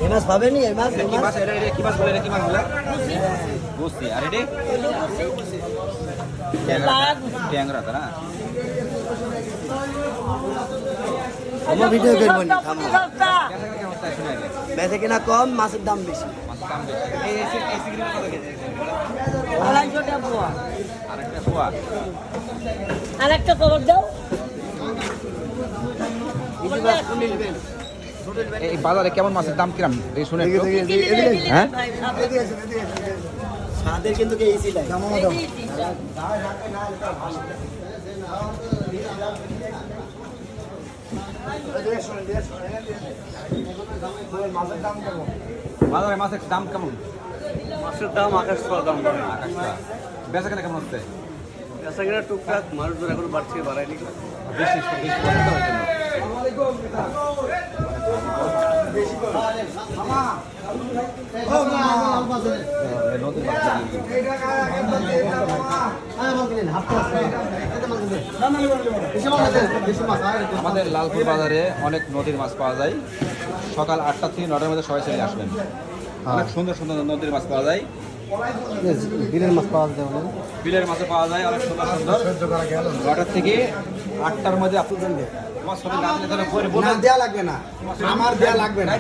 এই মাছ পাবেনি এই মাছ কি মাছ এটা কি মাছ বলে কি মাছ বলে বুঝছি আর এটা ট্যাংরা তো না আমার ভিডিও করবো না থামো বেচে কিনা কম মাছের দাম বেশি আরেকটা খবর দাও এই বাজারে কেমন মাছের দাম কিরাম এই শুনে হ্যাঁ সাদের কিন্তু কে ইসি লাই বাজারে মাছের দাম কেমন মাছের দাম আকাশ ছোঁয়া দাম বেচা কেনা কেমন হচ্ছে বেচা কিনা টুকটাক মানুষজন এখন বাড়ছে বাড়ায়নি বেশি বেশি পছন্দ হয় জন্য আমাদের লালপুর বাজারে অনেক নদীর মাছ পাওয়া যায় সকাল 8টা থেকে 9টার মধ্যে সবাই চলে আসবেন অনেক সুন্দর সুন্দর নদীর মাছ পাওয়া যায় বিলের মাছ পাওয়া যায় অনেক বিলের মাছও পাওয়া যায় অনেক সুন্দর সুন্দর 9টার থেকে 8টার মধ্যে আপনাদের তোমার শরীর না দিলে তাহলে পরে বলবেন দেয়া লাগবে না আমার দেয়া লাগবে না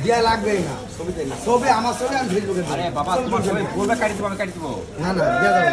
দেয়া লাগবেই না ছবি আমার ছবি আমি ফেসবুকে আরে বাবা তোমার সবাই বলবে কাটি দেবো আমি কাটি দেবো না না দেয়া যাবে